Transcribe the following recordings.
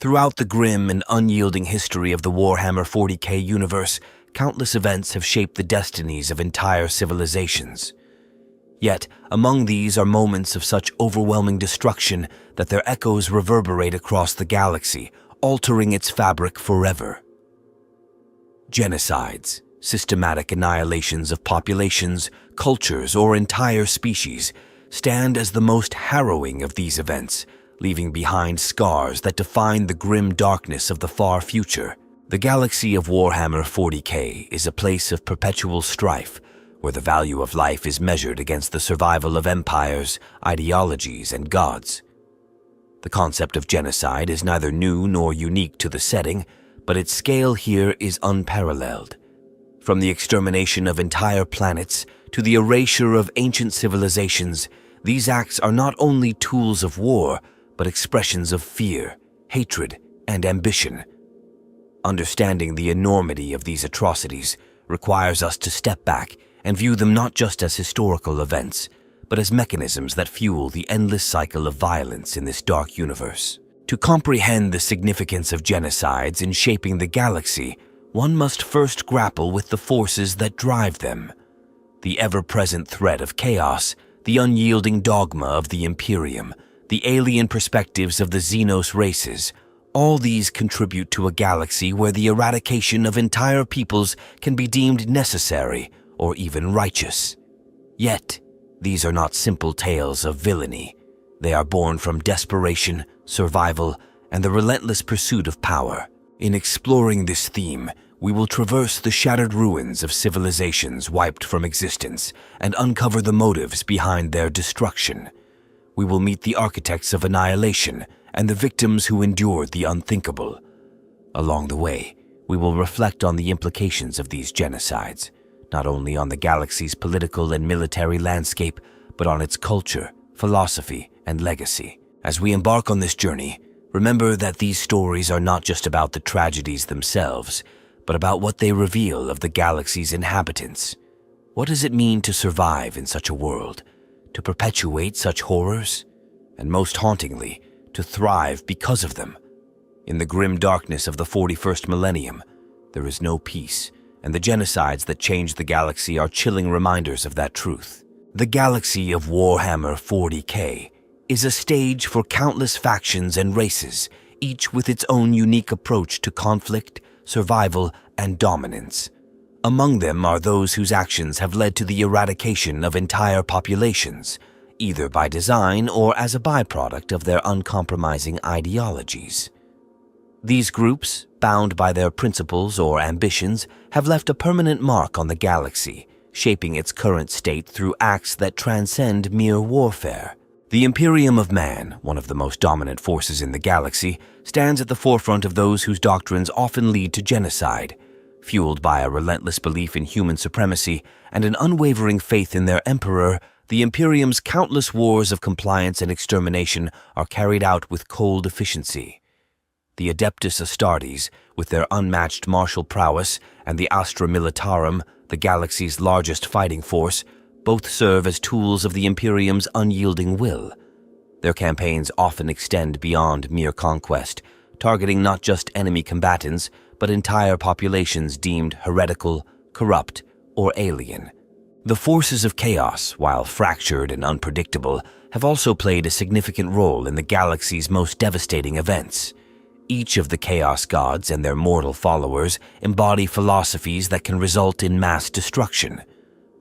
Throughout the grim and unyielding history of the Warhammer 40k universe, countless events have shaped the destinies of entire civilizations. Yet, among these are moments of such overwhelming destruction that their echoes reverberate across the galaxy, altering its fabric forever. Genocides, systematic annihilations of populations, cultures, or entire species, stand as the most harrowing of these events, leaving behind scars that define the grim darkness of the far future. The galaxy of Warhammer 40k is a place of perpetual strife, where the value of life is measured against the survival of empires, ideologies, and gods. The concept of genocide is neither new nor unique to the setting, but its scale here is unparalleled. From the extermination of entire planets to the erasure of ancient civilizations, these acts are not only tools of war, but expressions of fear, hatred, and ambition. Understanding the enormity of these atrocities requires us to step back and view them not just as historical events, but as mechanisms that fuel the endless cycle of violence in this dark universe. To comprehend the significance of genocides in shaping the galaxy, one must first grapple with the forces that drive them. The ever-present threat of chaos, the unyielding dogma of the Imperium, the alien perspectives of the Xenos races, all these contribute to a galaxy where the eradication of entire peoples can be deemed necessary or even righteous. Yet, these are not simple tales of villainy. They are born from desperation, survival, and the relentless pursuit of power. In exploring this theme, we will traverse the shattered ruins of civilizations wiped from existence and uncover the motives behind their destruction. We will meet the architects of annihilation and the victims who endured the unthinkable. Along the way, we will reflect on the implications of these genocides, not only on the galaxy's political and military landscape, but on its culture, philosophy, and legacy. As we embark on this journey, remember that these stories are not just about the tragedies themselves, but about what they reveal of the galaxy's inhabitants. What does it mean to survive in such a world, to perpetuate such horrors, and most hauntingly, to thrive because of them? In the grim darkness of the 41st millennium, there is no peace, and the genocides that change the galaxy are chilling reminders of that truth. The galaxy of Warhammer 40k is a stage for countless factions and races, each with its own unique approach to conflict, survival, and dominance. Among them are those whose actions have led to the eradication of entire populations, either by design or as a byproduct of their uncompromising ideologies. These groups, bound by their principles or ambitions, have left a permanent mark on the galaxy, shaping its current state through acts that transcend mere warfare. The Imperium of Man, one of the most dominant forces in the galaxy, stands at the forefront of those whose doctrines often lead to genocide. Fueled by a relentless belief in human supremacy and an unwavering faith in their emperor, the Imperium's countless wars of compliance and extermination are carried out with cold efficiency. The Adeptus Astartes, with their unmatched martial prowess, and the Astra Militarum, the galaxy's largest fighting force, both serve as tools of the Imperium's unyielding will. Their campaigns often extend beyond mere conquest, targeting not just enemy combatants, but entire populations deemed heretical, corrupt, or alien. The forces of chaos, while fractured and unpredictable, have also played a significant role in the galaxy's most devastating events. Each of the Chaos Gods and their mortal followers embody philosophies that can result in mass destruction.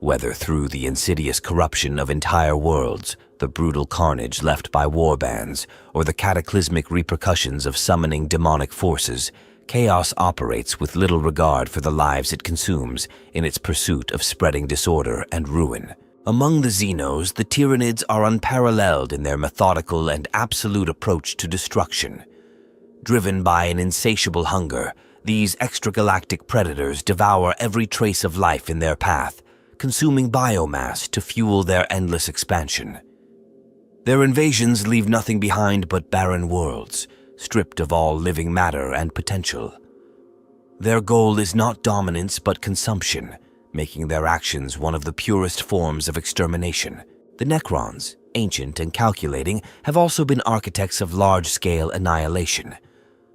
Whether through the insidious corruption of entire worlds, the brutal carnage left by warbands, or the cataclysmic repercussions of summoning demonic forces, chaos operates with little regard for the lives it consumes in its pursuit of spreading disorder and ruin. Among the Xenos, the Tyranids are unparalleled in their methodical and absolute approach to destruction. Driven by an insatiable hunger, these extragalactic predators devour every trace of life in their path, consuming biomass to fuel their endless expansion. Their invasions leave nothing behind but barren worlds, stripped of all living matter and potential. Their goal is not dominance but consumption, making their actions one of the purest forms of extermination. The Necrons, ancient and calculating, have also been architects of large-scale annihilation.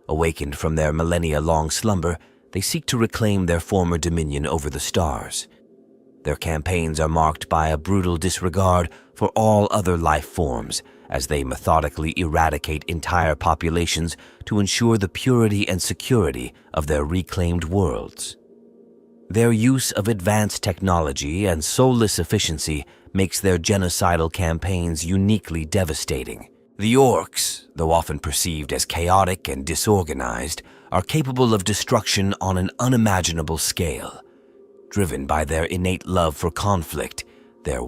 Awakened from their millennia-long slumber, they seek to reclaim their former dominion over the stars. Their campaigns are marked by a brutal disregard for all other life forms, as they methodically eradicate entire populations to ensure the purity and security of their reclaimed worlds. Their use of advanced technology and soulless efficiency makes their genocidal campaigns uniquely devastating. The orcs, though often perceived as chaotic and disorganized, are capable of destruction on an unimaginable scale. Driven by their innate love for conflict, their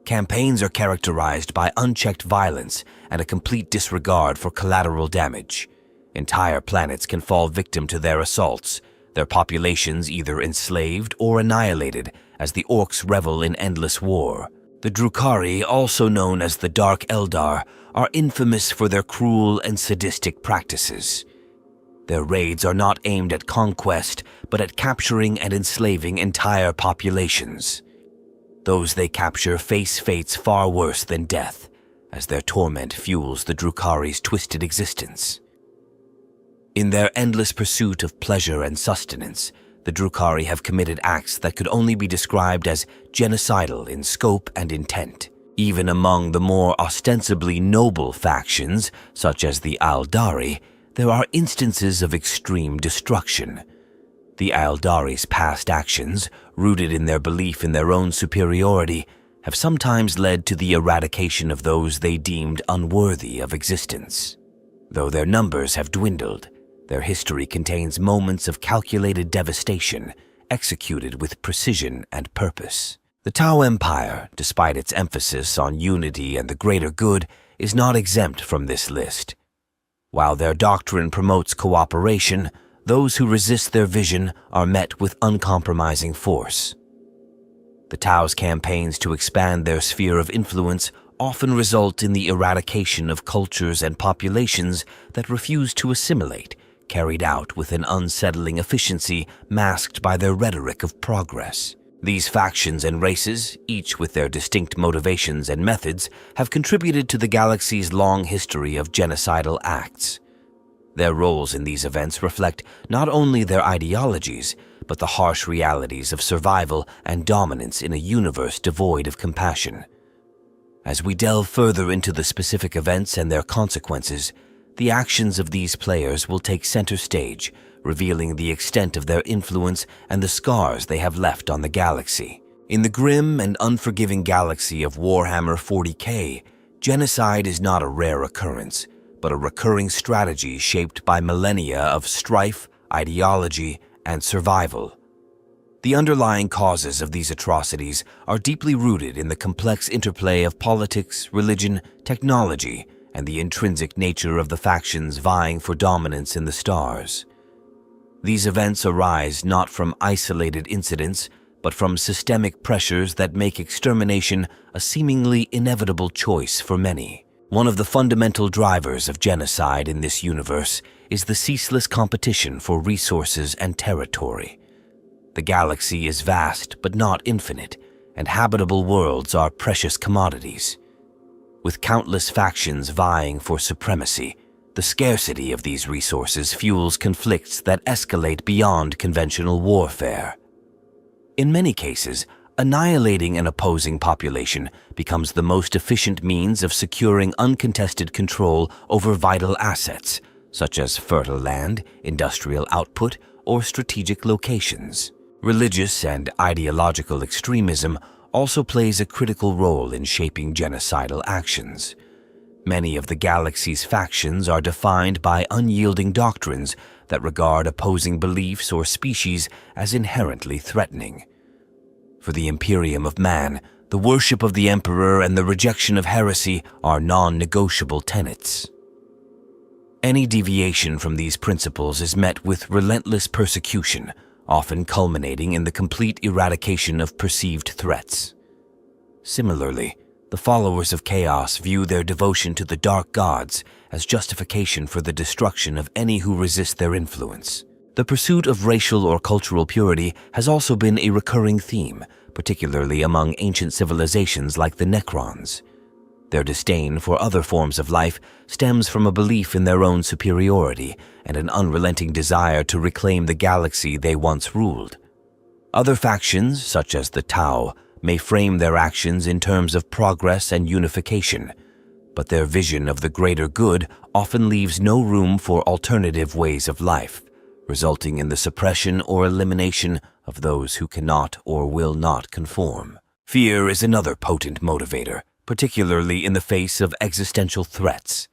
campaigns are characterized by unchecked violence and a complete disregard for collateral damage. Entire planets can fall victim to their assaults, their populations either enslaved or annihilated as the orcs revel in endless war. The Drukhari, also known as the Dark Eldar, are infamous for their cruel and sadistic practices. Their raids are not aimed at conquest, but at capturing and enslaving entire populations. Those they capture face fates far worse than death, as their torment fuels the Drukhari's twisted existence. In their endless pursuit of pleasure and sustenance, the Drukhari have committed acts that could only be described as genocidal in scope and intent. Even among the more ostensibly noble factions, such as the Aldari, there are instances of extreme destruction. The Aldari's past actions, rooted in their belief in their own superiority, have sometimes led to the eradication of those they deemed unworthy of existence. Though their numbers have dwindled, their history contains moments of calculated devastation, executed with precision and purpose. The Tau Empire, despite its emphasis on unity and the greater good, is not exempt from this list. While their doctrine promotes cooperation, those who resist their vision are met with uncompromising force. The Tau's campaigns to expand their sphere of influence often result in the eradication of cultures and populations that refuse to assimilate, carried out with an unsettling efficiency masked by their rhetoric of progress. These factions and races, each with their distinct motivations and methods, have contributed to the galaxy's long history of genocidal acts. Their roles in these events reflect not only their ideologies, but the harsh realities of survival and dominance in a universe devoid of compassion. As we delve further into the specific events and their consequences, the actions of these players will take center stage, revealing the extent of their influence and the scars they have left on the galaxy. In the grim and unforgiving galaxy of Warhammer 40k, genocide is not a rare occurrence, but a recurring strategy shaped by millennia of strife, ideology, and survival. The underlying causes of these atrocities are deeply rooted in the complex interplay of politics, religion, technology, and the intrinsic nature of the factions vying for dominance in the stars. These events arise not from isolated incidents, but from systemic pressures that make extermination a seemingly inevitable choice for many. One of the fundamental drivers of genocide in this universe is the ceaseless competition for resources and territory. The galaxy is vast but not infinite, and habitable worlds are precious commodities. With countless factions vying for supremacy, the scarcity of these resources fuels conflicts that escalate beyond conventional warfare. In many cases, annihilating an opposing population becomes the most efficient means of securing uncontested control over vital assets, such as fertile land, industrial output, or strategic locations. Religious and ideological extremism also plays a critical role in shaping genocidal actions. Many of the galaxy's factions are defined by unyielding doctrines that regard opposing beliefs or species as inherently threatening. For the Imperium of man, the worship of the Emperor and the rejection of heresy are non-negotiable tenets. Any deviation from these principles is met with relentless persecution, often culminating in the complete eradication of perceived threats. Similarly, the followers of chaos view their devotion to the dark gods as justification for the destruction of any who resist their influence. The pursuit of racial or cultural purity has also been a recurring theme, particularly among ancient civilizations like the Necrons. Their disdain for other forms of life stems from a belief in their own superiority and an unrelenting desire to reclaim the galaxy they once ruled. Other factions, such as the Tau, may frame their actions in terms of progress and unification, but their vision of the greater good often leaves no room for alternative ways of life, resulting in the suppression or elimination of those who cannot or will not conform. Fear is another potent motivator, particularly in the face of existential threats.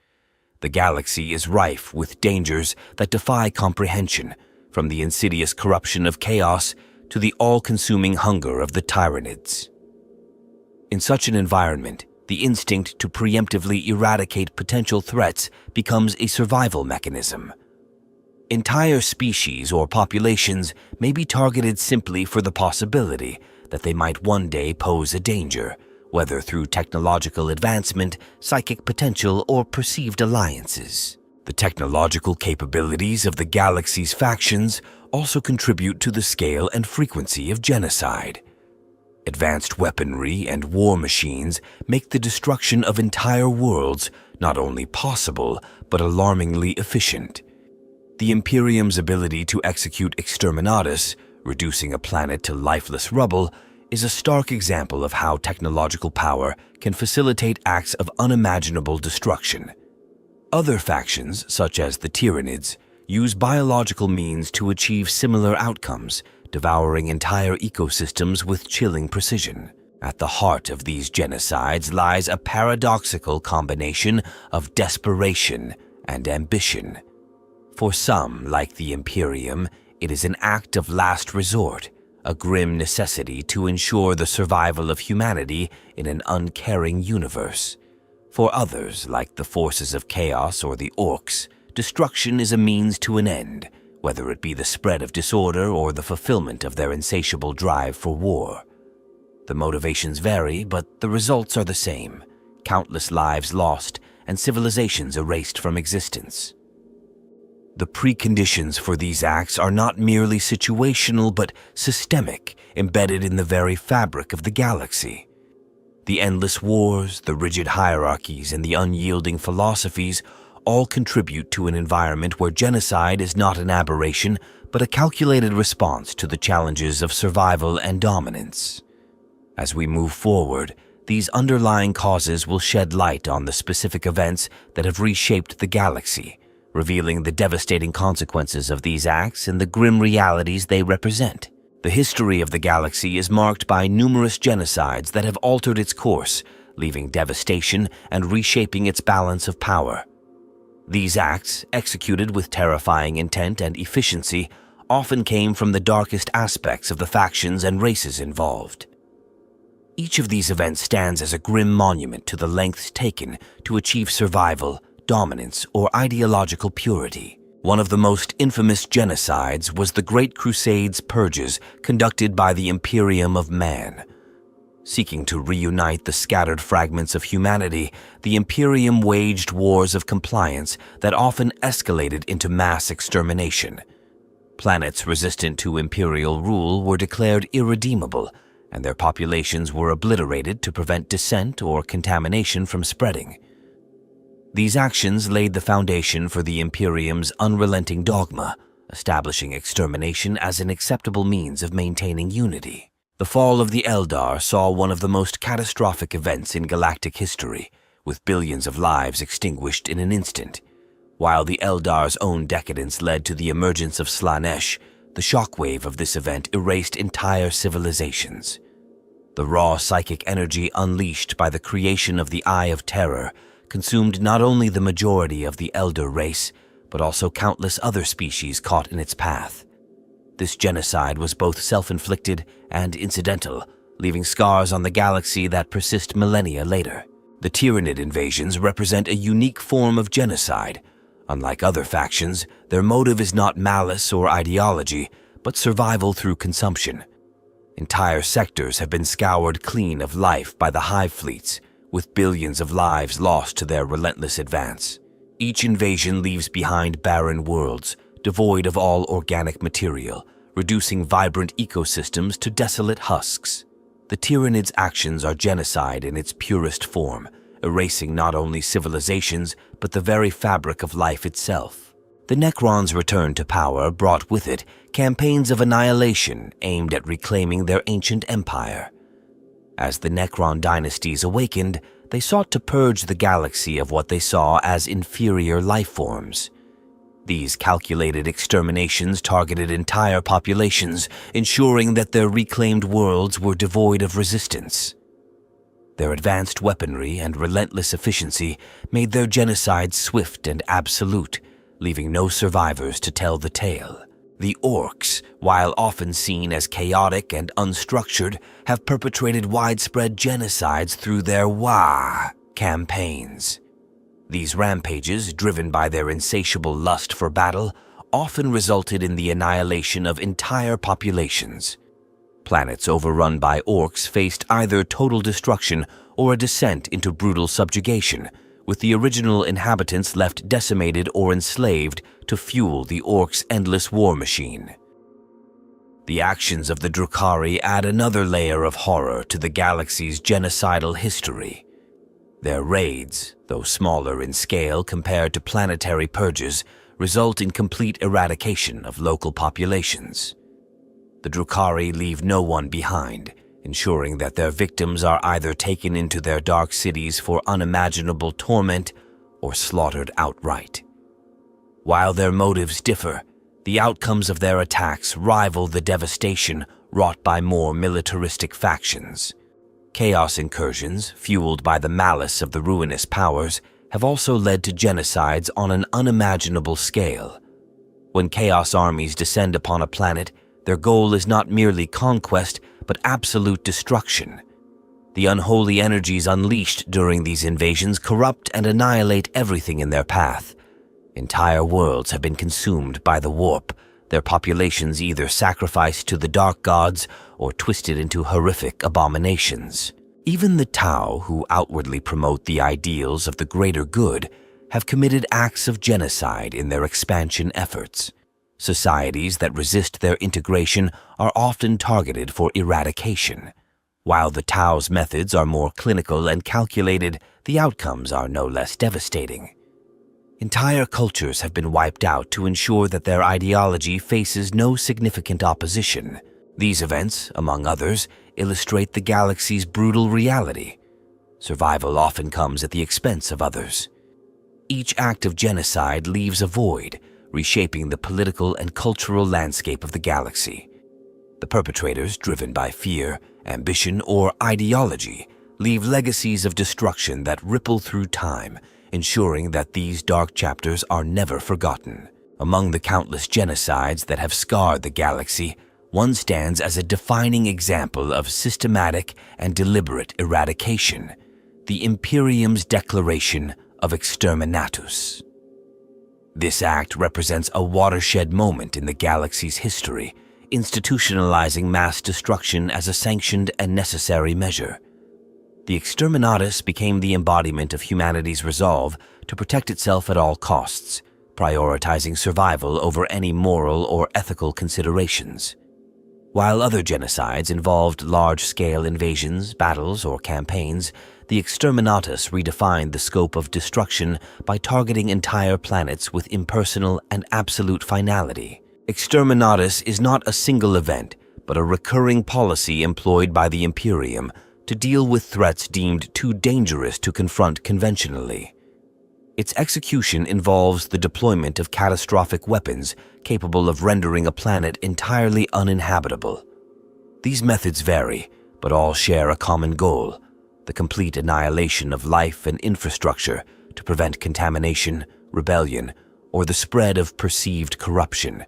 The galaxy is rife with dangers that defy comprehension, from the insidious corruption of chaos to the all-consuming hunger of the Tyranids. In such an environment, the instinct to preemptively eradicate potential threats becomes a survival mechanism. Entire species or populations may be targeted simply for the possibility that they might one day pose a danger, whether through technological advancement, psychic potential, or perceived alliances. The technological capabilities of the galaxy's factions also contribute to the scale and frequency of genocide. Advanced weaponry and war machines make the destruction of entire worlds not only possible, but alarmingly efficient. The Imperium's ability to execute exterminatus, reducing a planet to lifeless rubble, is a stark example of how technological power can facilitate acts of unimaginable destruction. Other factions, such as the Tyranids, use biological means to achieve similar outcomes, devouring entire ecosystems with chilling precision. At the heart of these genocides lies a paradoxical combination of desperation and ambition. For some, like the Imperium, it is an act of last resort, a grim necessity to ensure the survival of humanity in an uncaring universe. For others, like the forces of chaos or the orcs, destruction is a means to an end, whether it be the spread of disorder or the fulfillment of their insatiable drive for war. The motivations vary, but the results are the same: countless lives lost and civilizations erased from existence. The preconditions for these acts are not merely situational but systemic, embedded in the very fabric of the galaxy. The endless wars, the rigid hierarchies, and the unyielding philosophies all contribute to an environment where genocide is not an aberration but a calculated response to the challenges of survival and dominance. As we move forward, these underlying causes will shed light on the specific events that have reshaped the galaxy, revealing the devastating consequences of these acts and the grim realities they represent. The history of the galaxy is marked by numerous genocides that have altered its course, leaving devastation and reshaping its balance of power. These acts, executed with terrifying intent and efficiency, often came from the darkest aspects of the factions and races involved. Each of these events stands as a grim monument to the lengths taken to achieve survival, dominance, or ideological purity. One of the most infamous genocides was the Great Crusade's purges conducted by the Imperium of Man. Seeking to reunite the scattered fragments of humanity, the Imperium waged wars of compliance that often escalated into mass extermination. Planets resistant to imperial rule were declared irredeemable, and their populations were obliterated to prevent dissent or contamination from spreading. These actions laid the foundation for the Imperium's unrelenting dogma, establishing extermination as an acceptable means of maintaining unity. The fall of the Eldar saw one of the most catastrophic events in galactic history, with billions of lives extinguished in an instant. While the Eldar's own decadence led to the emergence of Slaanesh, the shockwave of this event erased entire civilizations. The raw psychic energy unleashed by the creation of the Eye of Terror consumed not only the majority of the Elder race, but also countless other species caught in its path. This genocide was both self-inflicted and incidental, leaving scars on the galaxy that persist millennia later. The Tyranid invasions represent a unique form of genocide. Unlike other factions, their motive is not malice or ideology, but survival through consumption. Entire sectors have been scoured clean of life by the hive fleets, with billions of lives lost to their relentless advance. Each invasion leaves behind barren worlds, devoid of all organic material, reducing vibrant ecosystems to desolate husks. The Tyranids' actions are genocide in its purest form, erasing not only civilizations but the very fabric of life itself. The Necrons' return to power brought with it campaigns of annihilation aimed at reclaiming their ancient empire. As the Necron dynasties awakened, they sought to purge the galaxy of what they saw as inferior life forms. These calculated exterminations targeted entire populations, ensuring that their reclaimed worlds were devoid of resistance. Their advanced weaponry and relentless efficiency made their genocides swift and absolute, leaving no survivors to tell the tale. The Orcs, while often seen as chaotic and unstructured, have perpetrated widespread genocides through their campaigns. These rampages, driven by their insatiable lust for battle, often resulted in the annihilation of entire populations. Planets overrun by Orcs faced either total destruction or a descent into brutal subjugation, with the original inhabitants left decimated or enslaved to fuel the Orcs' endless war machine. The actions of the Drukhari add another layer of horror to the galaxy's genocidal history. Their raids, though smaller in scale compared to planetary purges, result in complete eradication of local populations. The Drukhari leave no one behind, ensuring that their victims are either taken into their dark cities for unimaginable torment or slaughtered outright. While their motives differ, the outcomes of their attacks rival the devastation wrought by more militaristic factions. Chaos incursions, fueled by the malice of the ruinous powers, have also led to genocides on an unimaginable scale. When Chaos armies descend upon a planet, their goal is not merely conquest, but absolute destruction. The unholy energies unleashed during these invasions corrupt and annihilate everything in their path. Entire worlds have been consumed by the warp, their populations either sacrificed to the dark gods or twisted into horrific abominations. Even the Tau, who outwardly promote the ideals of the greater good, have committed acts of genocide in their expansion efforts. Societies that resist their integration are often targeted for eradication. While the Tau's methods are more clinical and calculated, the outcomes are no less devastating. Entire cultures have been wiped out to ensure that their ideology faces no significant opposition. These events, among others, illustrate the galaxy's brutal reality. Survival often comes at the expense of others. Each act of genocide leaves a void, reshaping the political and cultural landscape of the galaxy. The perpetrators, driven by fear, ambition, or ideology, leave legacies of destruction that ripple through time, ensuring that these dark chapters are never forgotten. Among the countless genocides that have scarred the galaxy, one stands as a defining example of systematic and deliberate eradication: the Imperium's declaration of Exterminatus. This act represents a watershed moment in the galaxy's history, institutionalizing mass destruction as a sanctioned and necessary measure. The Exterminatus became the embodiment of humanity's resolve to protect itself at all costs, prioritizing survival over any moral or ethical considerations. While other genocides involved large-scale invasions, battles, or campaigns, the Exterminatus redefined the scope of destruction by targeting entire planets with impersonal and absolute finality. Exterminatus is not a single event, but a recurring policy employed by the Imperium to deal with threats deemed too dangerous to confront conventionally. Its execution involves the deployment of catastrophic weapons capable of rendering a planet entirely uninhabitable. These methods vary, but all share a common goal: the complete annihilation of life and infrastructure to prevent contamination, rebellion, or the spread of perceived corruption.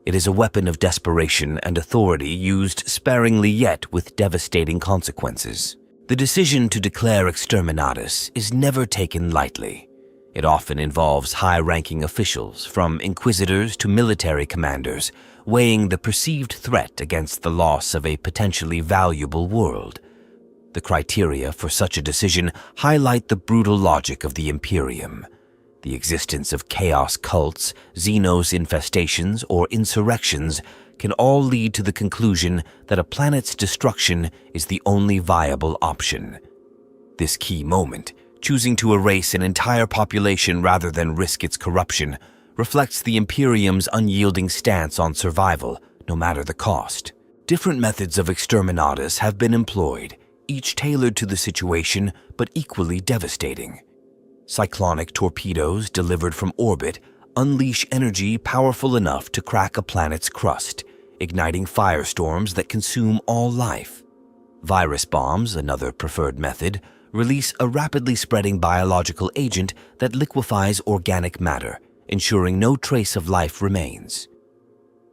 It is a weapon of desperation and authority used sparingly yet with devastating consequences. The decision to declare Exterminatus is never taken lightly. It often involves high-ranking officials, from inquisitors to military commanders, weighing the perceived threat against the loss of a potentially valuable world. The criteria for such a decision highlight the brutal logic of the Imperium. The existence of chaos cults, xenos infestations, or insurrections can all lead to the conclusion that a planet's destruction is the only viable option. This key moment, choosing to erase an entire population rather than risk its corruption, reflects the Imperium's unyielding stance on survival, no matter the cost. Different methods of exterminatus have been employed, each tailored to the situation but equally devastating. Cyclonic torpedoes delivered from orbit unleash energy powerful enough to crack a planet's crust, igniting firestorms that consume all life. Virus bombs, another preferred method, release a rapidly spreading biological agent that liquefies organic matter, ensuring no trace of life remains.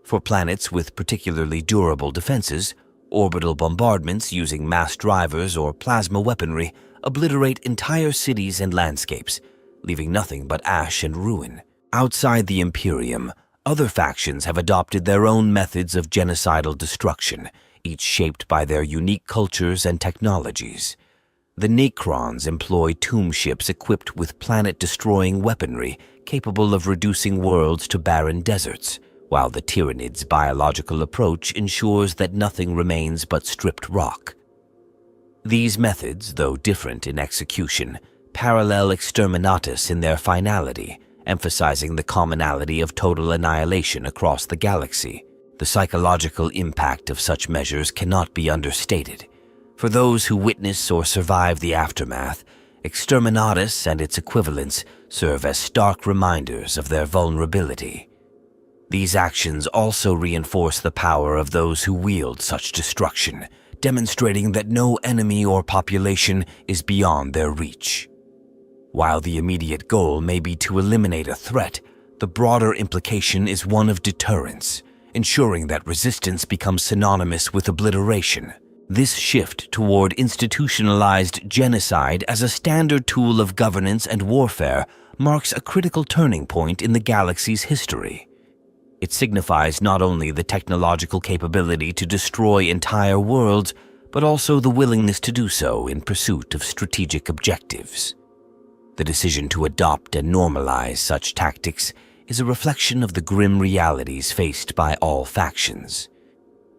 For planets with particularly durable defenses, orbital bombardments using mass drivers or plasma weaponry obliterate entire cities and landscapes, leaving nothing but ash and ruin. Outside the Imperium, other factions have adopted their own methods of genocidal destruction, each shaped by their unique cultures and technologies. The Necrons employ tomb ships equipped with planet-destroying weaponry capable of reducing worlds to barren deserts, while the Tyranids' biological approach ensures that nothing remains but stripped rock. These methods, though different in execution, parallel exterminatus in their finality, emphasizing the commonality of total annihilation across the galaxy. The psychological impact of such measures cannot be understated. For those who witness or survive the aftermath, exterminatus and its equivalents serve as stark reminders of their vulnerability. These actions also reinforce the power of those who wield such destruction, demonstrating that no enemy or population is beyond their reach. While the immediate goal may be to eliminate a threat, the broader implication is one of deterrence, ensuring that resistance becomes synonymous with obliteration. This shift toward institutionalized genocide as a standard tool of governance and warfare marks a critical turning point in the galaxy's history. It signifies not only the technological capability to destroy entire worlds, but also the willingness to do so in pursuit of strategic objectives. The decision to adopt and normalize such tactics is a reflection of the grim realities faced by all factions.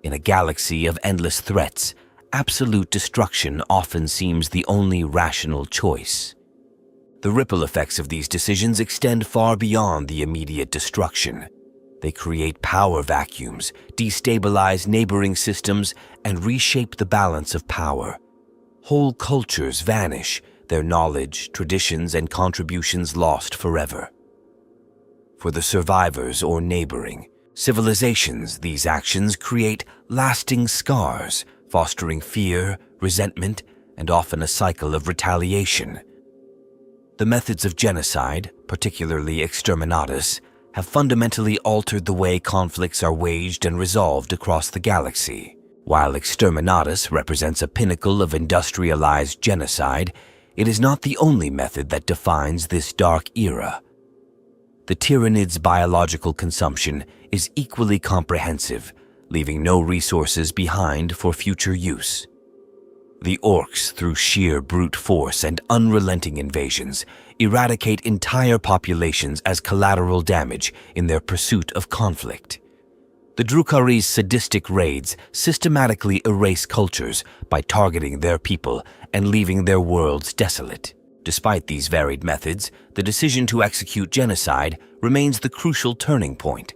In a galaxy of endless threats, absolute destruction often seems the only rational choice. The ripple effects of these decisions extend far beyond the immediate destruction. They create power vacuums, destabilize neighboring systems, and reshape the balance of power. Whole cultures vanish, their knowledge, traditions, and contributions lost forever. For the survivors or neighboring civilizations, these actions create lasting scars, fostering fear, resentment, and often a cycle of retaliation. The methods of genocide, particularly exterminatus, have fundamentally altered the way conflicts are waged and resolved across the galaxy. While exterminatus represents a pinnacle of industrialized genocide, it is not the only method that defines this dark era. The Tyranids' biological consumption is equally comprehensive, leaving no resources behind for future use. The Orcs, through sheer brute force and unrelenting invasions, eradicate entire populations as collateral damage in their pursuit of conflict. The Drukhari's sadistic raids systematically erase cultures by targeting their people and leaving their worlds desolate. Despite these varied methods, the decision to execute genocide remains the crucial turning point.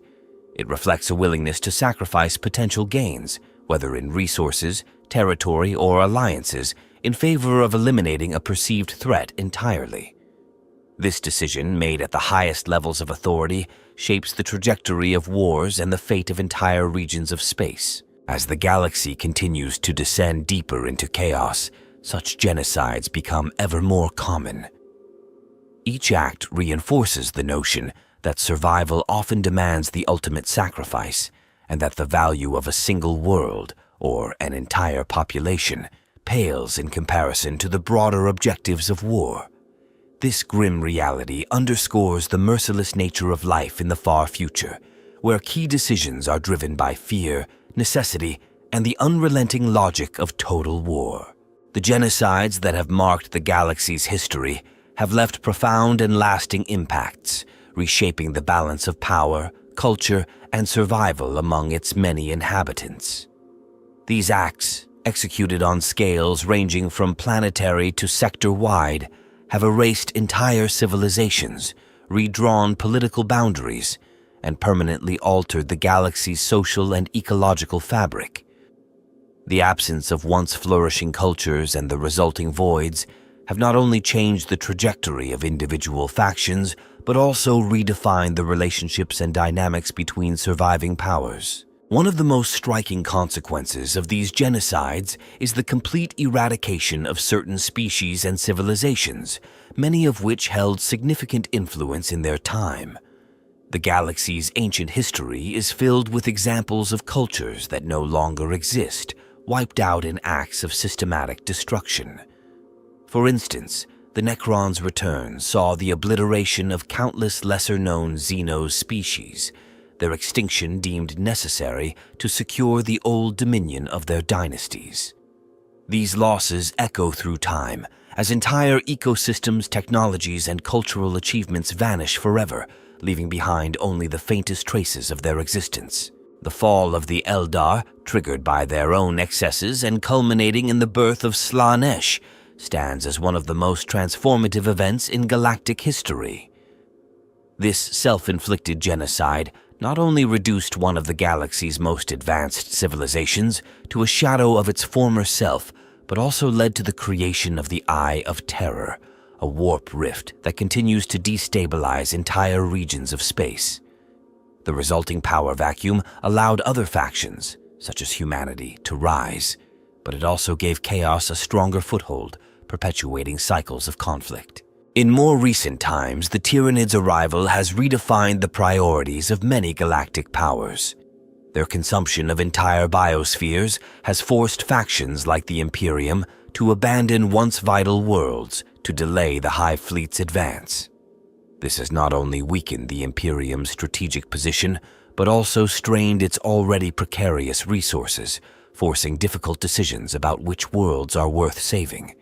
It reflects a willingness to sacrifice potential gains, whether in resources, territory, or alliances, in favor of eliminating a perceived threat entirely. This decision, made at the highest levels of authority, shapes the trajectory of wars and the fate of entire regions of space. As the galaxy continues to descend deeper into chaos, such genocides become ever more common. Each act reinforces the notion that survival often demands the ultimate sacrifice, and that the value of a single world, or an entire population, pales in comparison to the broader objectives of war. This grim reality underscores the merciless nature of life in the far future, where key decisions are driven by fear, necessity, and the unrelenting logic of total war. The genocides that have marked the galaxy's history have left profound and lasting impacts, reshaping the balance of power, culture, and survival among its many inhabitants. These acts, executed on scales ranging from planetary to sector-wide, have erased entire civilizations, redrawn political boundaries, and permanently altered the galaxy's social and ecological fabric. The absence of once flourishing cultures and the resulting voids have not only changed the trajectory of individual factions, but also redefined the relationships and dynamics between surviving powers. One of the most striking consequences of these genocides is the complete eradication of certain species and civilizations, many of which held significant influence in their time. The galaxy's ancient history is filled with examples of cultures that no longer exist, wiped out in acts of systematic destruction. For instance, the Necron's return saw the obliteration of countless lesser-known Xenos species, their extinction deemed necessary to secure the old dominion of their dynasties. These losses echo through time, as entire ecosystems, technologies, and cultural achievements vanish forever, leaving behind only the faintest traces of their existence. The fall of the Eldar, triggered by their own excesses and culminating in the birth of Slaanesh, stands as one of the most transformative events in galactic history. This self-inflicted genocide not only reduced one of the galaxy's most advanced civilizations to a shadow of its former self, but also led to the creation of the Eye of Terror, a warp rift that continues to destabilize entire regions of space. The resulting power vacuum allowed other factions, such as humanity, to rise, but it also gave chaos a stronger foothold, perpetuating cycles of conflict. In more recent times, the Tyranids' arrival has redefined the priorities of many galactic powers. Their consumption of entire biospheres has forced factions like the Imperium to abandon once vital worlds to delay the Hive Fleet's advance. This has not only weakened the Imperium's strategic position, but also strained its already precarious resources, forcing difficult decisions about which worlds are worth saving.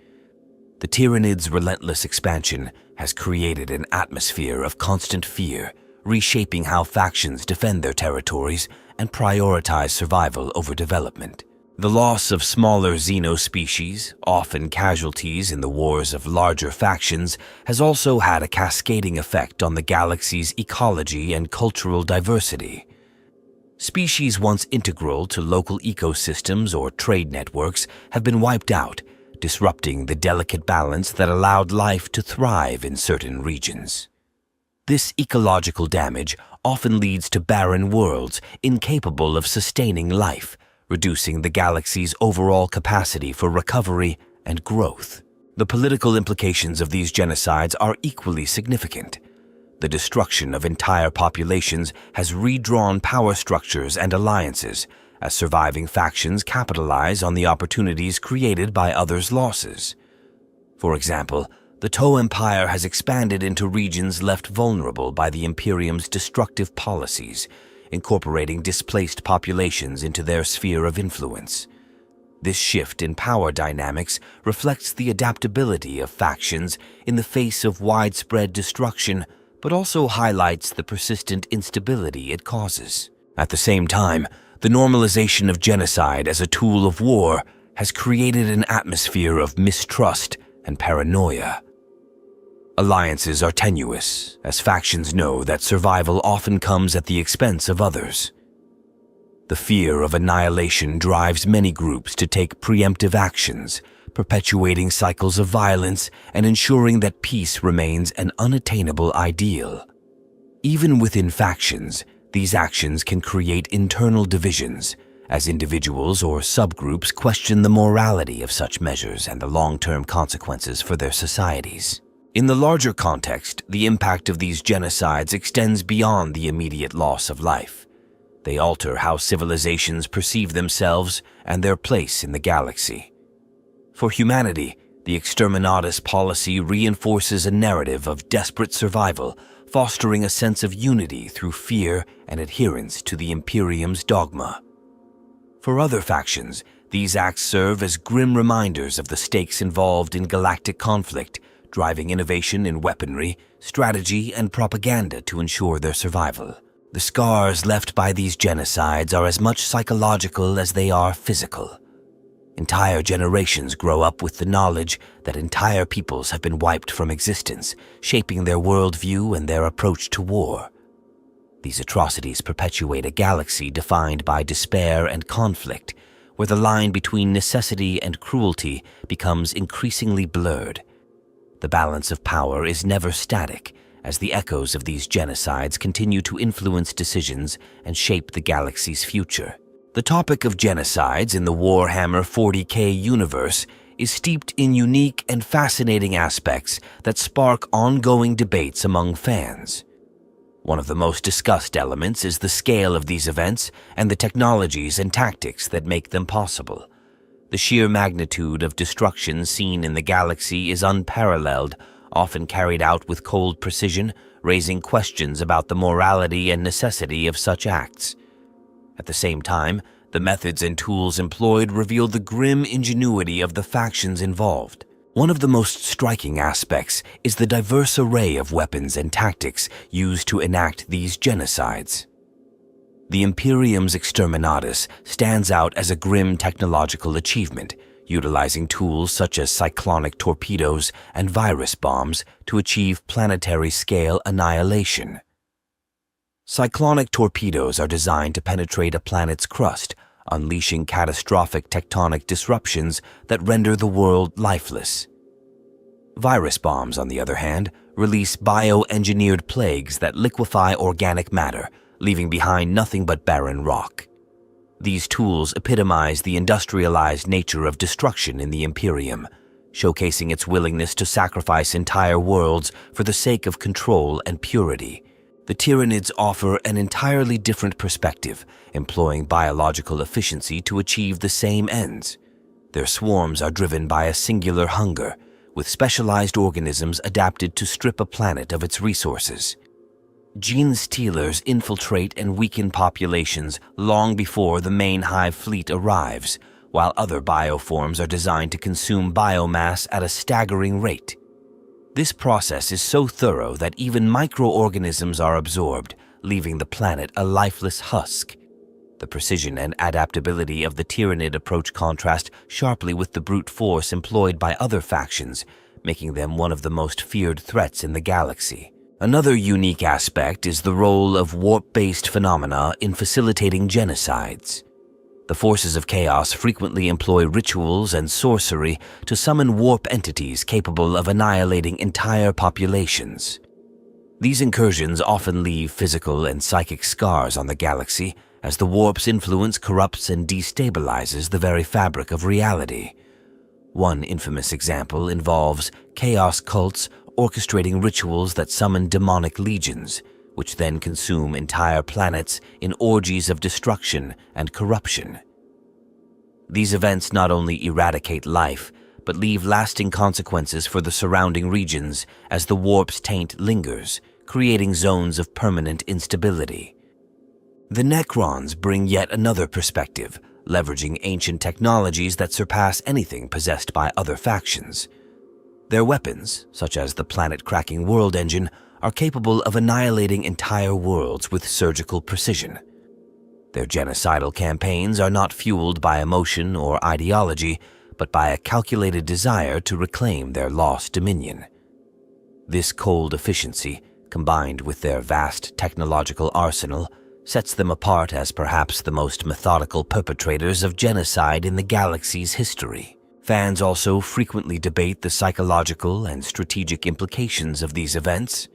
The Tyranids' relentless expansion has created an atmosphere of constant fear, reshaping how factions defend their territories and prioritize survival over development. The loss of smaller xenospecies, often casualties in the wars of larger factions, has also had a cascading effect on the galaxy's ecology and cultural diversity. Species once integral to local ecosystems or trade networks have been wiped out, disrupting the delicate balance that allowed life to thrive in certain regions. This ecological damage often leads to barren worlds incapable of sustaining life, reducing the galaxy's overall capacity for recovery and growth. The political implications of these genocides are equally significant. The destruction of entire populations has redrawn power structures and alliances, as surviving factions capitalize on the opportunities created by others' losses. For example, the Toe Empire has expanded into regions left vulnerable by the Imperium's destructive policies, incorporating displaced populations into their sphere of influence. This shift in power dynamics reflects the adaptability of factions in the face of widespread destruction, but also highlights the persistent instability it causes. At the same time, the normalization of genocide as a tool of war has created an atmosphere of mistrust and paranoia. Alliances are tenuous, as factions know that survival often comes at the expense of others. The fear of annihilation drives many groups to take preemptive actions, perpetuating cycles of violence and ensuring that peace remains an unattainable ideal. Even within factions, these actions can create internal divisions, as individuals or subgroups question the morality of such measures and the long-term consequences for their societies. In the larger context, the impact of these genocides extends beyond the immediate loss of life. They alter how civilizations perceive themselves and their place in the galaxy. For humanity, the exterminatus policy reinforces a narrative of desperate survival, fostering a sense of unity through fear and adherence to the Imperium's dogma. For other factions, these acts serve as grim reminders of the stakes involved in galactic conflict, driving innovation in weaponry, strategy, and propaganda to ensure their survival. The scars left by these genocides are as much psychological as they are physical. Entire generations grow up with the knowledge that entire peoples have been wiped from existence, shaping their worldview and their approach to war. These atrocities perpetuate a galaxy defined by despair and conflict, where the line between necessity and cruelty becomes increasingly blurred. The balance of power is never static, as the echoes of these genocides continue to influence decisions and shape the galaxy's future. The topic of genocides in the Warhammer 40k universe is steeped in unique and fascinating aspects that spark ongoing debates among fans. One of the most discussed elements is the scale of these events and the technologies and tactics that make them possible. The sheer magnitude of destruction seen in the galaxy is unparalleled, often carried out with cold precision, raising questions about the morality and necessity of such acts. At the same time, the methods and tools employed reveal the grim ingenuity of the factions involved. One of the most striking aspects is the diverse array of weapons and tactics used to enact these genocides. The Imperium's Exterminatus stands out as a grim technological achievement, utilizing tools such as cyclonic torpedoes and virus bombs to achieve planetary-scale annihilation. Cyclonic torpedoes are designed to penetrate a planet's crust, unleashing catastrophic tectonic disruptions that render the world lifeless. Virus bombs, on the other hand, release bioengineered plagues that liquefy organic matter, leaving behind nothing but barren rock. These tools epitomize the industrialized nature of destruction in the Imperium, showcasing its willingness to sacrifice entire worlds for the sake of control and purity. The Tyranids offer an entirely different perspective, employing biological efficiency to achieve the same ends. Their swarms are driven by a singular hunger, with specialized organisms adapted to strip a planet of its resources. Gene stealers infiltrate and weaken populations long before the main hive fleet arrives, while other bioforms are designed to consume biomass at a staggering rate. This process is so thorough that even microorganisms are absorbed, leaving the planet a lifeless husk. The precision and adaptability of the Tyranid approach contrast sharply with the brute force employed by other factions, making them one of the most feared threats in the galaxy. Another unique aspect is the role of warp-based phenomena in facilitating genocides. The forces of chaos frequently employ rituals and sorcery to summon warp entities capable of annihilating entire populations. These incursions often leave physical and psychic scars on the galaxy, as the warp's influence corrupts and destabilizes the very fabric of reality. One infamous example involves chaos cults orchestrating rituals that summon demonic legions, which then consume entire planets in orgies of destruction and corruption. These events not only eradicate life, but leave lasting consequences for the surrounding regions as the warp's taint lingers, creating zones of permanent instability. The Necrons bring yet another perspective, leveraging ancient technologies that surpass anything possessed by other factions. Their weapons, such as the planet-cracking world engine, are capable of annihilating entire worlds with surgical precision. Their genocidal campaigns are not fueled by emotion or ideology, but by a calculated desire to reclaim their lost dominion. This cold efficiency, combined with their vast technological arsenal, sets them apart as perhaps the most methodical perpetrators of genocide in the galaxy's history. Fans also frequently debate the psychological and strategic implications of these events.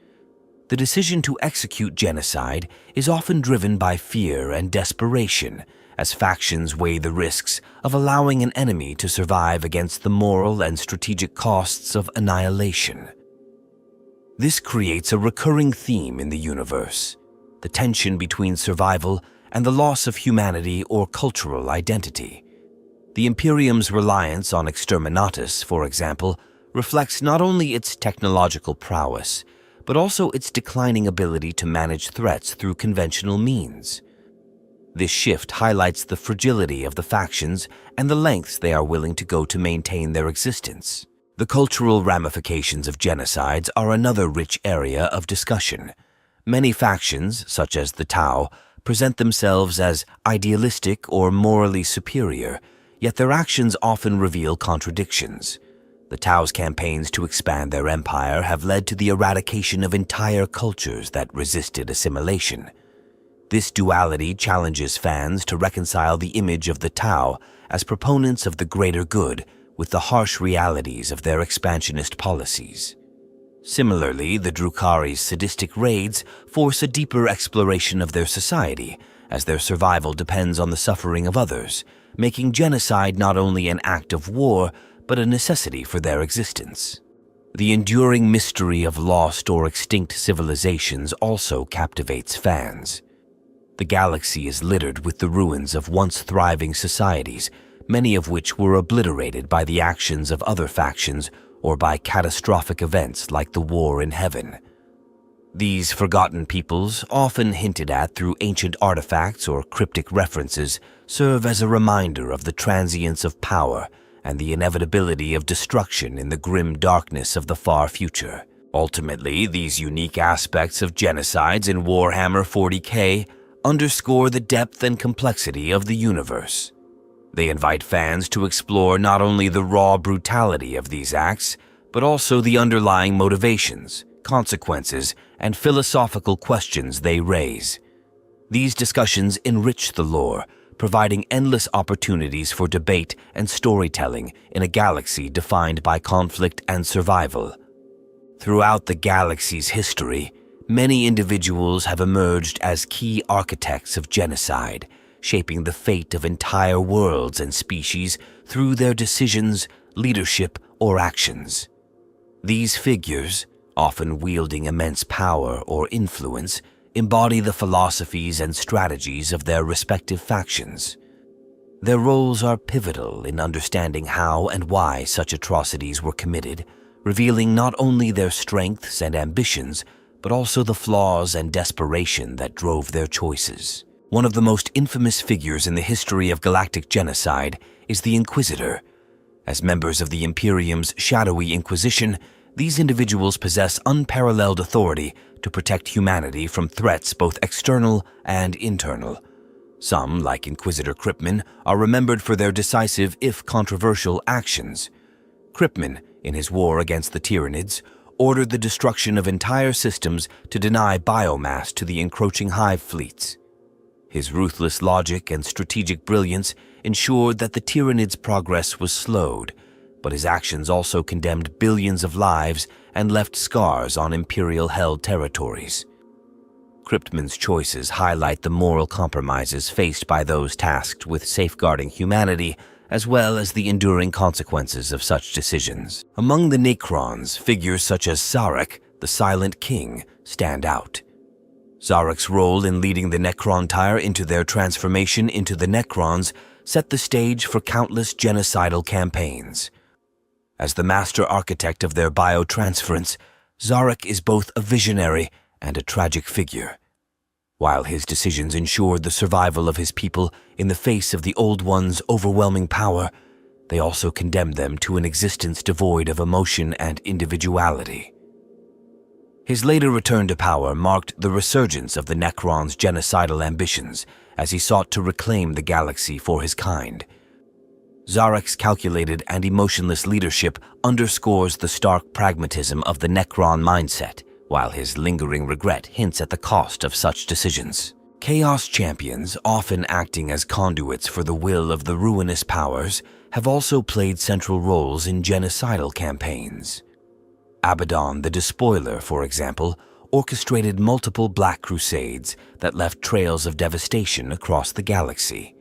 The decision to execute genocide is often driven by fear and desperation, as factions weigh the risks of allowing an enemy to survive against the moral and strategic costs of annihilation. This creates a recurring theme in the universe: the tension between survival and the loss of humanity or cultural identity. The Imperium's reliance on Exterminatus, for example, reflects not only its technological prowess, but also its declining ability to manage threats through conventional means. This shift highlights the fragility of the factions and the lengths they are willing to go to maintain their existence. The cultural ramifications of genocides are another rich area of discussion. Many factions, such as the Tau, present themselves as idealistic or morally superior, yet their actions often reveal contradictions. The Tau's campaigns to expand their empire have led to the eradication of entire cultures that resisted assimilation. This duality challenges fans to reconcile the image of the Tau as proponents of the greater good with the harsh realities of their expansionist policies. Similarly, the Drukhari's sadistic raids force a deeper exploration of their society, as their survival depends on the suffering of others, making genocide not only an act of war, but a necessity for their existence. The enduring mystery of lost or extinct civilizations also captivates fans. The galaxy is littered with the ruins of once thriving societies, many of which were obliterated by the actions of other factions or by catastrophic events like the War in Heaven. These forgotten peoples, often hinted at through ancient artifacts or cryptic references, serve as a reminder of the transience of power and the inevitability of destruction in the grim darkness of the far future. Ultimately, these unique aspects of genocides in Warhammer 40k underscore the depth and complexity of the universe. They invite fans to explore not only the raw brutality of these acts, but also the underlying motivations, consequences, and philosophical questions they raise. These discussions enrich the lore, providing endless opportunities for debate and storytelling in a galaxy defined by conflict and survival. Throughout the galaxy's history, many individuals have emerged as key architects of genocide, shaping the fate of entire worlds and species through their decisions, leadership, or actions. These figures, often wielding immense power or influence, embody the philosophies and strategies of their respective factions. Their roles are pivotal in understanding how and why such atrocities were committed, revealing not only their strengths and ambitions, but also the flaws and desperation that drove their choices. One of the most infamous figures in the history of galactic genocide is the Inquisitor. As members of the Imperium's shadowy Inquisition, these individuals possess unparalleled authority to protect humanity from threats both external and internal. Some, like Inquisitor Kryptman, are remembered for their decisive, if controversial, actions. Kryptman, in his war against the Tyranids, ordered the destruction of entire systems to deny biomass to the encroaching hive fleets. His ruthless logic and strategic brilliance ensured that the Tyranids' progress was slowed, but his actions also condemned billions of lives and left scars on Imperial-held territories. Kryptman's choices highlight the moral compromises faced by those tasked with safeguarding humanity, as well as the enduring consequences of such decisions. Among the Necrons, figures such as Zarek, the Silent King, stand out. Zarek's role in leading the Necron-Tyre into their transformation into the Necrons set the stage for countless genocidal campaigns. As the master architect of their biotransference, Zarek is both a visionary and a tragic figure. While his decisions ensured the survival of his people in the face of the Old One's overwhelming power, they also condemned them to an existence devoid of emotion and individuality. His later return to power marked the resurgence of the Necron's genocidal ambitions as he sought to reclaim the galaxy for his kind. Zarek's calculated and emotionless leadership underscores the stark pragmatism of the Necron mindset, while his lingering regret hints at the cost of such decisions. Chaos champions, often acting as conduits for the will of the ruinous powers, have also played central roles in genocidal campaigns. Abaddon the Despoiler, for example, orchestrated multiple Black Crusades that left trails of devastation across the galaxy.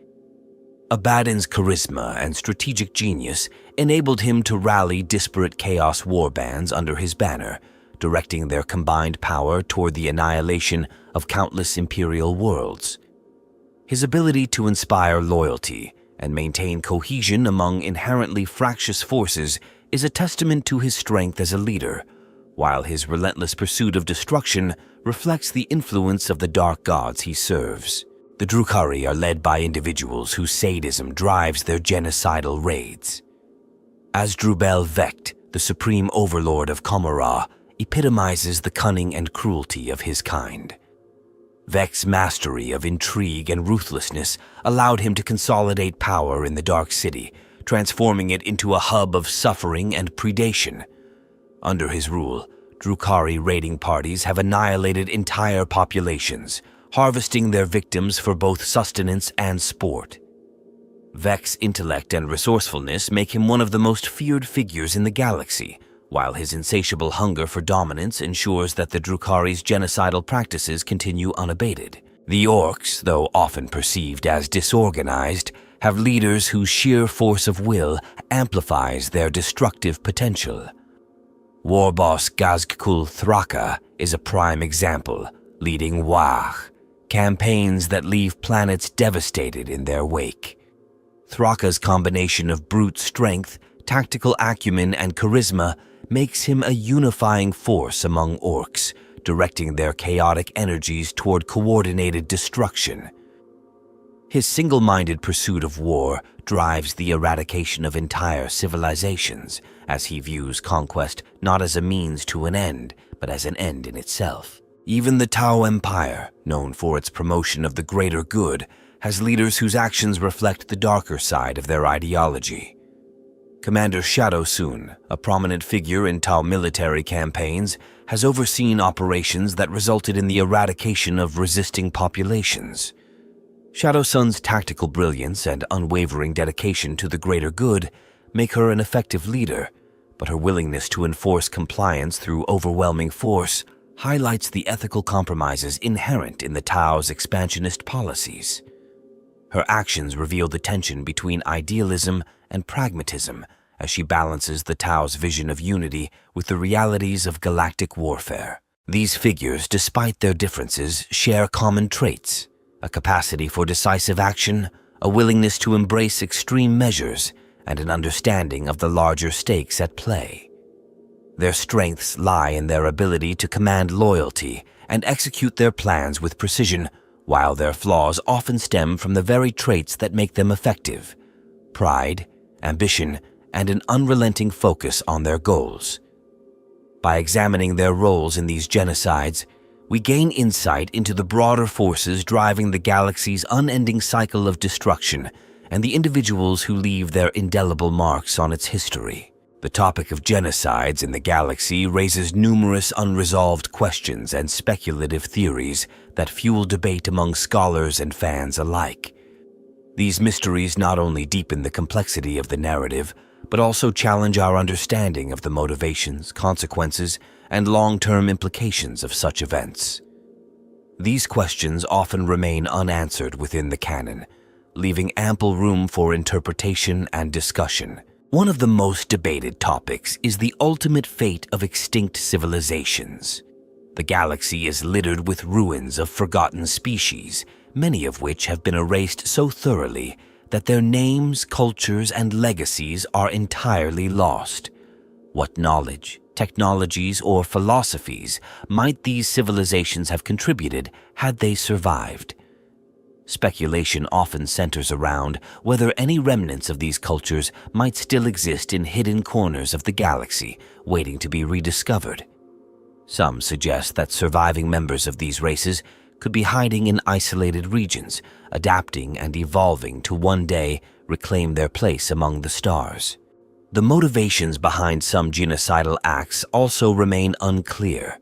Abaddon's charisma and strategic genius enabled him to rally disparate Chaos warbands under his banner, directing their combined power toward the annihilation of countless Imperial worlds. His ability to inspire loyalty and maintain cohesion among inherently fractious forces is a testament to his strength as a leader, while his relentless pursuit of destruction reflects the influence of the dark gods he serves. The Drukhari are led by individuals whose sadism drives their genocidal raids. Asdrubal Vecht, the supreme overlord of Komara, epitomizes the cunning and cruelty of his kind. Vex's mastery of intrigue and ruthlessness allowed him to consolidate power in the Dark City, transforming it into a hub of suffering and predation. Under his rule, Drukhari raiding parties have annihilated entire populations, harvesting their victims for both sustenance and sport. Vex's intellect and resourcefulness make him one of the most feared figures in the galaxy, while his insatiable hunger for dominance ensures that the Drukhari's genocidal practices continue unabated. The Orcs, though often perceived as disorganized, have leaders whose sheer force of will amplifies their destructive potential. War boss Gazgkul Thraka is a prime example, leading Wah, campaigns that leave planets devastated in their wake. Thraka's combination of brute strength, tactical acumen, and charisma makes him a unifying force among orcs, directing their chaotic energies toward coordinated destruction. His single-minded pursuit of war drives the eradication of entire civilizations, as he views conquest not as a means to an end, but as an end in itself. Even the Tau Empire, known for its promotion of the greater good, has leaders whose actions reflect the darker side of their ideology. Commander Shadow Sun, a prominent figure in Tau military campaigns, has overseen operations that resulted in the eradication of resisting populations. Shadow Sun's tactical brilliance and unwavering dedication to the greater good make her an effective leader, but her willingness to enforce compliance through overwhelming force highlights the ethical compromises inherent in the Tau's expansionist policies. Her actions reveal the tension between idealism and pragmatism as she balances the Tau's vision of unity with the realities of galactic warfare. These figures, despite their differences, share common traits: a capacity for decisive action, a willingness to embrace extreme measures, and an understanding of the larger stakes at play. Their strengths lie in their ability to command loyalty and execute their plans with precision, while their flaws often stem from the very traits that make them effective: pride, ambition, and an unrelenting focus on their goals. By examining their roles in these genocides, we gain insight into the broader forces driving the galaxy's unending cycle of destruction and the individuals who leave their indelible marks on its history. The topic of genocides in the galaxy raises numerous unresolved questions and speculative theories that fuel debate among scholars and fans alike. These mysteries not only deepen the complexity of the narrative, but also challenge our understanding of the motivations, consequences, and long-term implications of such events. These questions often remain unanswered within the canon, leaving ample room for interpretation and discussion. One of the most debated topics is the ultimate fate of extinct civilizations. The galaxy is littered with ruins of forgotten species, many of which have been erased so thoroughly that their names, cultures, and legacies are entirely lost. What knowledge, technologies, or philosophies might these civilizations have contributed had they survived? Speculation often centers around whether any remnants of these cultures might still exist in hidden corners of the galaxy, waiting to be rediscovered. Some suggest that surviving members of these races could be hiding in isolated regions, adapting and evolving to one day reclaim their place among the stars. The motivations behind some genocidal acts also remain unclear.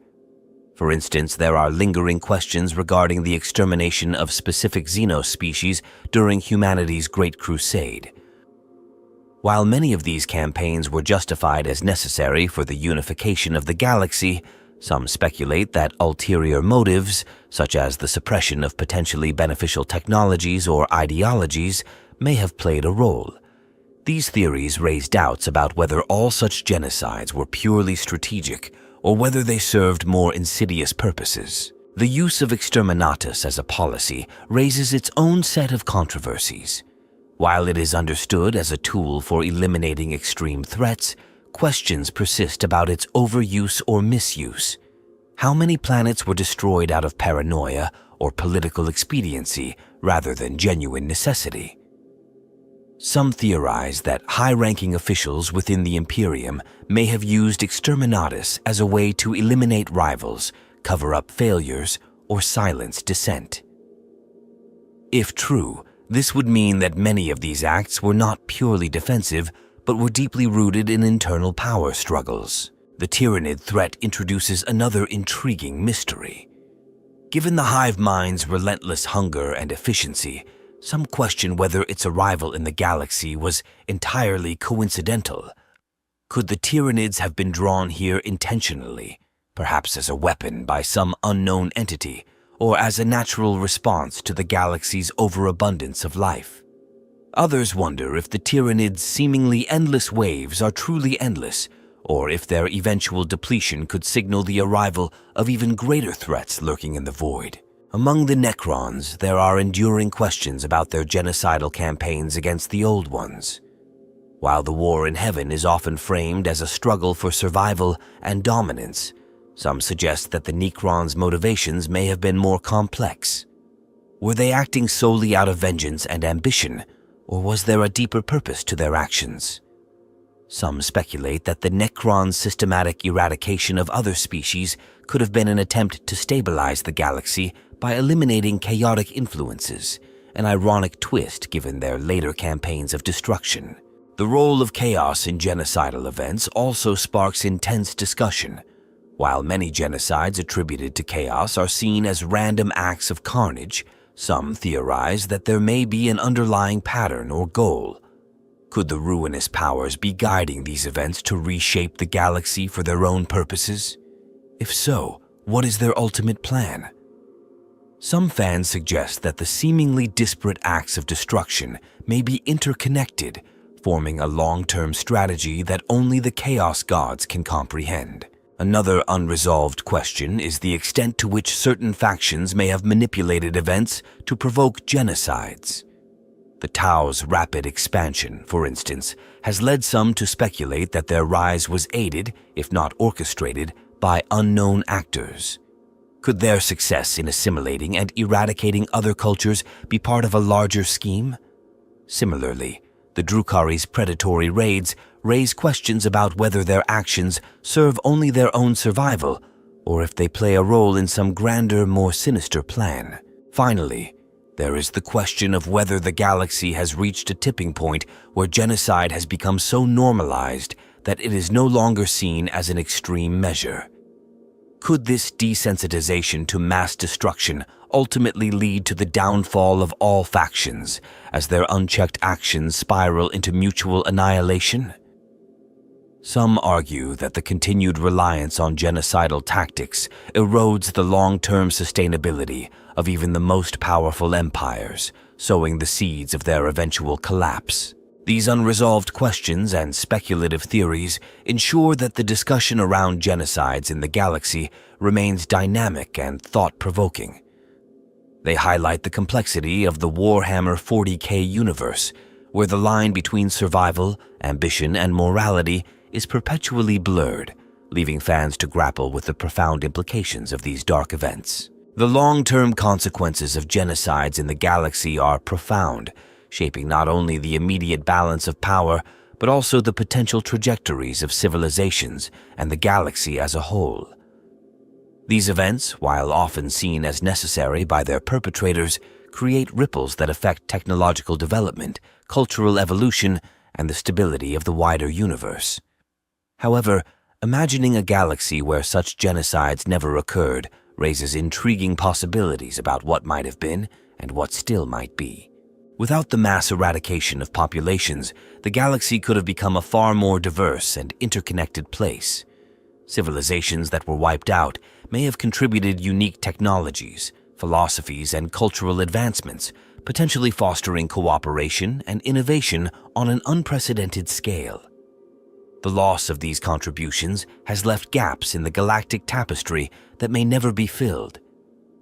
For instance, there are lingering questions regarding the extermination of specific xenos species during humanity's Great Crusade. While many of these campaigns were justified as necessary for the unification of the galaxy, some speculate that ulterior motives, such as the suppression of potentially beneficial technologies or ideologies, may have played a role. These theories raise doubts about whether all such genocides were purely strategic or whether they served more insidious purposes. The use of exterminatus as a policy raises its own set of controversies. While it is understood as a tool for eliminating extreme threats, questions persist about its overuse or misuse. How many planets were destroyed out of paranoia or political expediency rather than genuine necessity? Some theorize that high-ranking officials within the Imperium may have used exterminatus as a way to eliminate rivals, cover up failures, or silence dissent. If true, this would mean that many of these acts were not purely defensive, but were deeply rooted in internal power struggles. The Tyranid threat introduces another intriguing mystery. Given the hive mind's relentless hunger and efficiency, some question whether its arrival in the galaxy was entirely coincidental. Could the Tyranids have been drawn here intentionally, perhaps as a weapon by some unknown entity, or as a natural response to the galaxy's overabundance of life? Others wonder if the Tyranids' seemingly endless waves are truly endless, or if their eventual depletion could signal the arrival of even greater threats lurking in the void. Among the Necrons, there are enduring questions about their genocidal campaigns against the Old Ones. While the war in heaven is often framed as a struggle for survival and dominance, some suggest that the Necrons' motivations may have been more complex. Were they acting solely out of vengeance and ambition, or was there a deeper purpose to their actions? Some speculate that the Necrons' systematic eradication of other species could have been an attempt to stabilize the galaxy by eliminating chaotic influences, an ironic twist given their later campaigns of destruction. The role of chaos in genocidal events also sparks intense discussion. While many genocides attributed to chaos are seen as random acts of carnage, some theorize that there may be an underlying pattern or goal. Could the ruinous powers be guiding these events to reshape the galaxy for their own purposes? If so, what is their ultimate plan? Some fans suggest that the seemingly disparate acts of destruction may be interconnected, forming a long-term strategy that only the Chaos Gods can comprehend. Another unresolved question is the extent to which certain factions may have manipulated events to provoke genocides. The Tau's rapid expansion, for instance, has led some to speculate that their rise was aided, if not orchestrated, by unknown actors. Could their success in assimilating and eradicating other cultures be part of a larger scheme? Similarly, the Drukhari's predatory raids raise questions about whether their actions serve only their own survival, or if they play a role in some grander, more sinister plan. Finally, there is the question of whether the galaxy has reached a tipping point where genocide has become so normalized that it is no longer seen as an extreme measure. Could this desensitization to mass destruction ultimately lead to the downfall of all factions as their unchecked actions spiral into mutual annihilation? Some argue that the continued reliance on genocidal tactics erodes the long-term sustainability of even the most powerful empires, sowing the seeds of their eventual collapse. These unresolved questions and speculative theories ensure that the discussion around genocides in the galaxy remains dynamic and thought-provoking. They highlight the complexity of the Warhammer 40k universe, where the line between survival, ambition, and morality is perpetually blurred, leaving fans to grapple with the profound implications of these dark events. The long-term consequences of genocides in the galaxy are profound, shaping not only the immediate balance of power, but also the potential trajectories of civilizations and the galaxy as a whole. These events, while often seen as necessary by their perpetrators, create ripples that affect technological development, cultural evolution, and the stability of the wider universe. However, imagining a galaxy where such genocides never occurred raises intriguing possibilities about what might have been and what still might be. Without the mass eradication of populations, the galaxy could have become a far more diverse and interconnected place. Civilizations that were wiped out may have contributed unique technologies, philosophies, and cultural advancements, potentially fostering cooperation and innovation on an unprecedented scale. The loss of these contributions has left gaps in the galactic tapestry that may never be filled.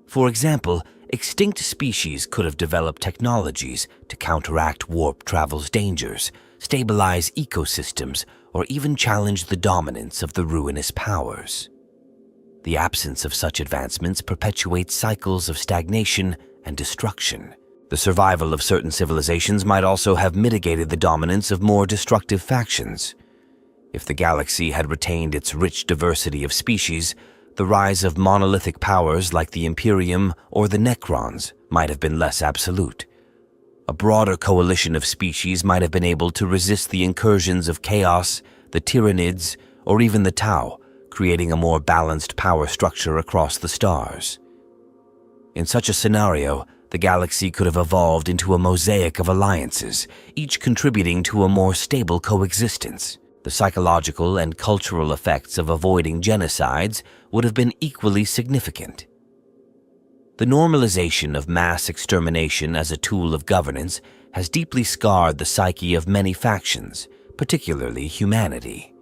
For example, extinct species could have developed technologies to counteract warp travel's dangers, stabilize ecosystems, or even challenge the dominance of the ruinous powers. The absence of such advancements perpetuates cycles of stagnation and destruction. The survival of certain civilizations might also have mitigated the dominance of more destructive factions. If the galaxy had retained its rich diversity of species, the rise of monolithic powers like the Imperium or the Necrons might have been less absolute. A broader coalition of species might have been able to resist the incursions of Chaos, the Tyranids, or even the Tau, creating a more balanced power structure across the stars. In such a scenario, the galaxy could have evolved into a mosaic of alliances, each contributing to a more stable coexistence. The psychological and cultural effects of avoiding genocides would have been equally significant. The normalization of mass extermination as a tool of governance has deeply scarred the psyche of many factions, particularly humanity.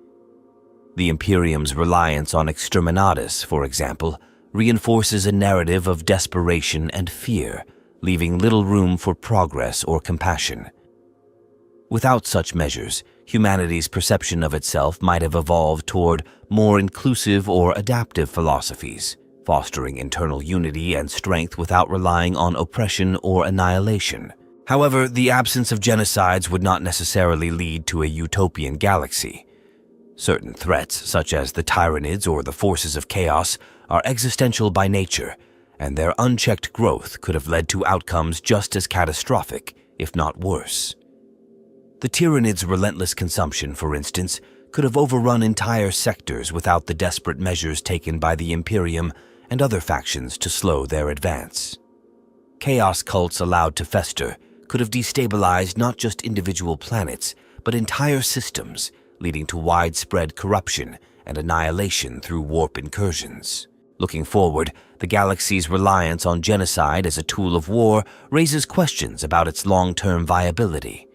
The Imperium's reliance on exterminatus, for example, reinforces a narrative of desperation and fear, leaving little room for progress or compassion. Without such measures, humanity's perception of itself might have evolved toward more inclusive or adaptive philosophies, fostering internal unity and strength without relying on oppression or annihilation. However, the absence of genocides would not necessarily lead to a utopian galaxy. Certain threats, such as the Tyranids or the forces of chaos, are existential by nature, and their unchecked growth could have led to outcomes just as catastrophic, if not worse. The Tyranids' relentless consumption, for instance, could have overrun entire sectors without the desperate measures taken by the Imperium and other factions to slow their advance. Chaos cults allowed to fester could have destabilized not just individual planets, but entire systems, leading to widespread corruption and annihilation through warp incursions. Looking forward, the galaxy's reliance on genocide as a tool of war raises questions about its long-term viability.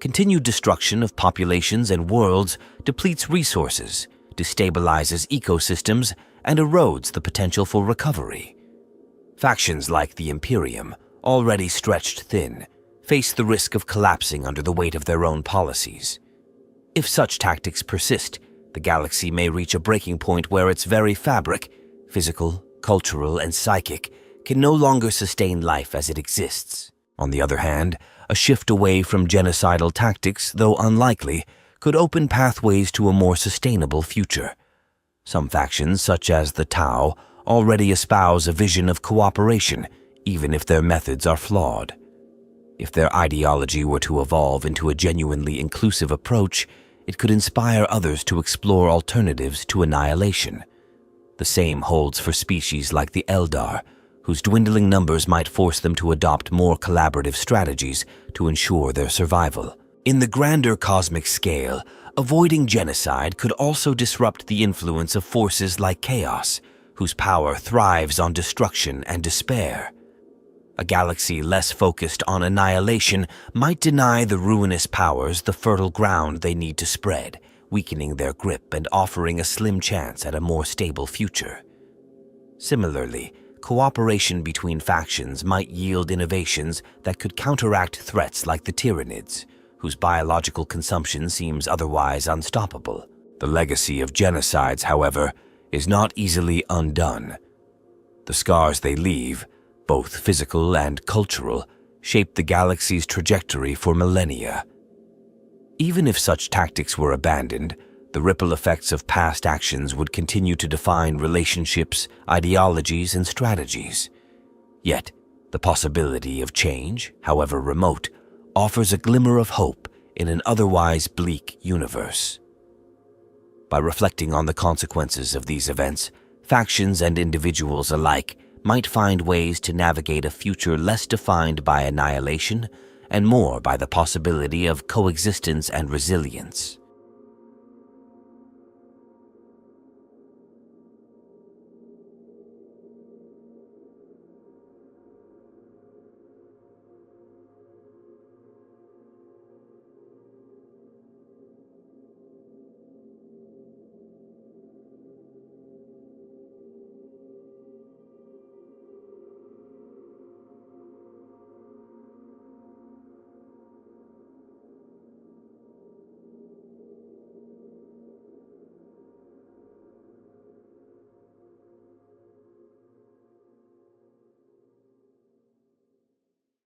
Continued destruction of populations and worlds depletes resources, destabilizes ecosystems, and erodes the potential for recovery. Factions like the Imperium, already stretched thin, face the risk of collapsing under the weight of their own policies. If such tactics persist, the galaxy may reach a breaking point where its very fabric, physical, cultural, and psychic, can no longer sustain life as it exists. On the other hand, a shift away from genocidal tactics, though unlikely, could open pathways to a more sustainable future. Some factions, such as the Tau, already espouse a vision of cooperation, even if their methods are flawed. If their ideology were to evolve into a genuinely inclusive approach, it could inspire others to explore alternatives to annihilation. The same holds for species like the Eldar, whose dwindling numbers might force them to adopt more collaborative strategies to ensure their survival. In the grander cosmic scale, avoiding genocide could also disrupt the influence of forces like Chaos, whose power thrives on destruction and despair. A galaxy less focused on annihilation might deny the ruinous powers the fertile ground they need to spread, weakening their grip and offering a slim chance at a more stable future. Similarly, cooperation between factions might yield innovations that could counteract threats like the Tyranids, whose biological consumption seems otherwise unstoppable. The legacy of genocides, however, is not easily undone. The scars they leave, both physical and cultural, shape the galaxy's trajectory for millennia. Even if such tactics were abandoned, the ripple effects of past actions would continue to define relationships, ideologies, and strategies. Yet, the possibility of change, however remote, offers a glimmer of hope in an otherwise bleak universe. By reflecting on the consequences of these events, factions and individuals alike might find ways to navigate a future less defined by annihilation and more by the possibility of coexistence and resilience.